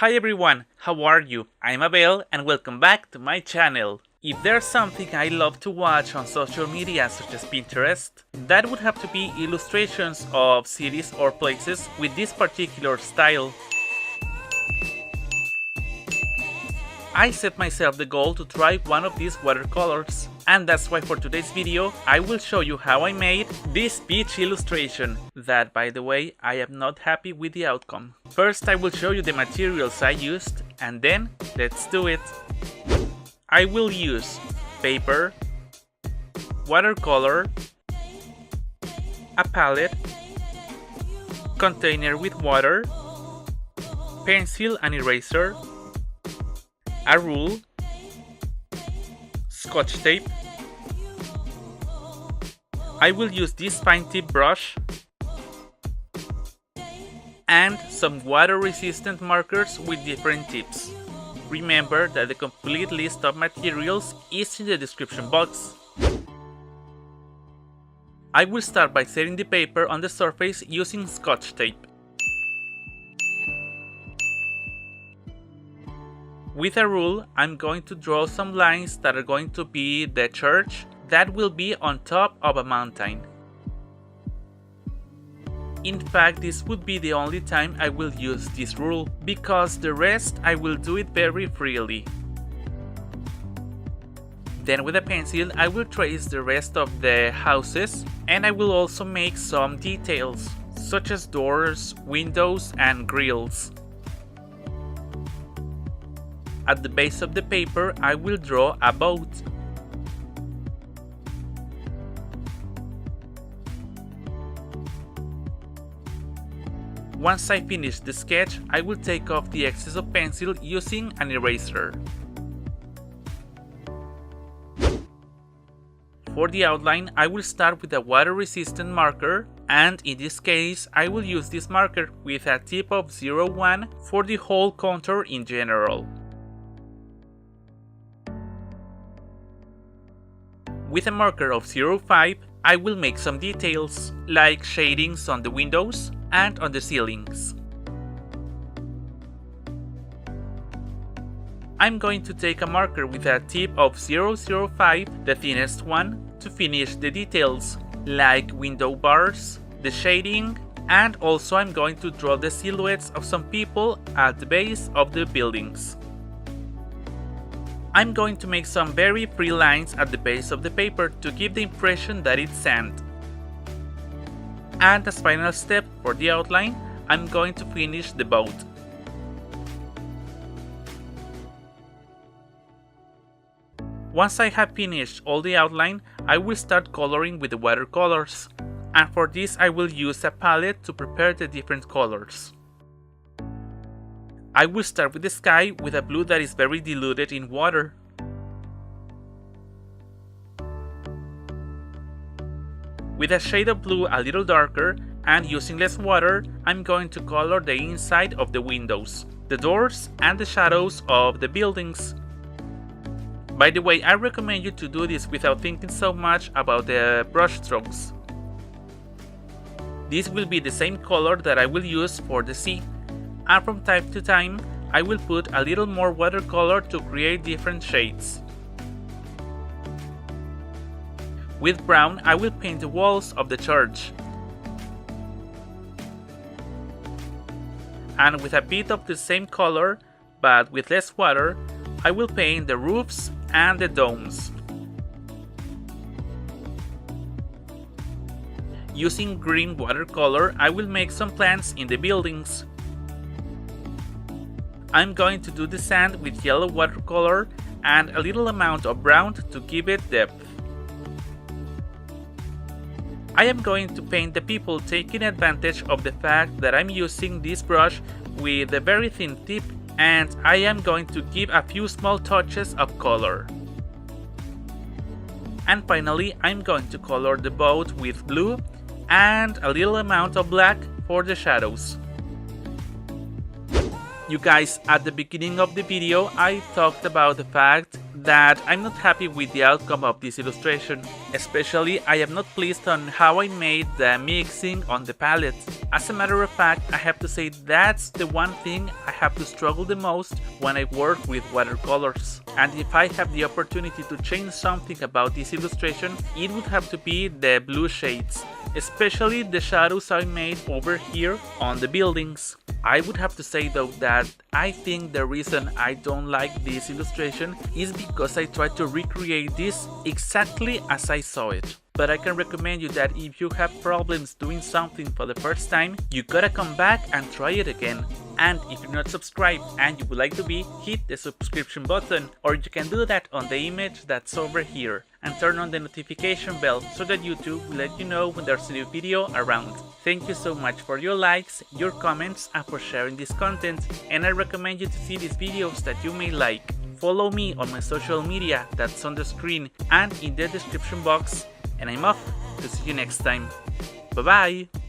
Hi everyone, how are you? I'm Abel and welcome back to my channel. If there's something I love to watch on social media such as Pinterest, that would have to be illustrations of cities or places with this particular style. I set myself the goal to try one of these watercolors, and that's why for today's video I will show you how I made this beach illustration, that by the way I am not happy with the outcome. First I will show you the materials I used, and then let's do it. I will use paper, watercolor, a palette, container with water, pencil and eraser, a rule, Scotch tape. I will use this fine tip brush and some water resistant markers with different tips. Remember that the complete list of materials is in the description box. I will start by setting the paper on the surface using Scotch tape. With a rule, I'm going to draw some lines that are going to be the church that will be on top of a mountain. In fact, this would be the only time I will use this rule, because the rest I will do it very freely. Then with a pencil I will trace the rest of the houses, and I will also make some details, such as doors, windows and grills. At the base of the paper I will draw a boat. Once I finish the sketch, I will take off the excess of pencil using an eraser. For the outline, I will start with a water-resistant marker, and in this case, I will use this marker with a tip of 0.1 for the whole contour in general. With a marker of 0.5, I will make some details, like shadings on the windows and on the ceilings. I'm going to take a marker with a tip of 0.05, the thinnest one, to finish the details, like window bars, the shading, and also I'm going to draw the silhouettes of some people at the base of the buildings. I'm going to make some very free lines at the base of the paper to give the impression that it's sand. And as final step for the outline, I'm going to finish the boat. Once I have finished all the outline, I will start coloring with the watercolors. And for this I will use a palette to prepare the different colors. I will start with the sky with a blue that is very diluted in water. With a shade of blue a little darker and using less water, I'm going to color the inside of the windows, the doors and the shadows of the buildings. By the way, I recommend you to do this without thinking so much about the brush strokes. This will be the same color that I will use for the sea. And from time to time, I will put a little more watercolor to create different shades. With brown, I will paint the walls of the church. And with a bit of the same color, but with less water, I will paint the roofs and the domes. Using green watercolor, I will make some plants in the buildings. I'm going to do the sand with yellow watercolor and a little amount of brown to give it depth. I am going to paint the people, taking advantage of the fact that I'm using this brush with a very thin tip, and I am going to give a few small touches of color. And finally, I'm going to color the boat with blue and a little amount of black for the shadows. You guys, at the beginning of the video I talked about the fact that I'm not happy with the outcome of this illustration. Especially, I am not pleased on how I made the mixing on the palette. As a matter of fact, I have to say that's the one thing I have to struggle the most when I work with watercolors. And if I have the opportunity to change something about this illustration, it would have to be the blue shades, especially the shadows I made over here on the buildings. I would have to say though that I think the reason I don't like this illustration is because I tried to recreate this exactly as I saw it. But I can recommend you that if you have problems doing something for the first time, you gotta come back and try it again. And if you're not subscribed and you would like to be, hit the subscription button, or you can do that on the image that's over here, and turn on the notification bell so that YouTube will let you know when there's a new video around. Thank you so much for your likes, your comments, and for sharing this content, and I recommend you to see these videos that you may like. Follow me on my social media that's on the screen and in the description box, and I'm off to see you next time. Bye bye!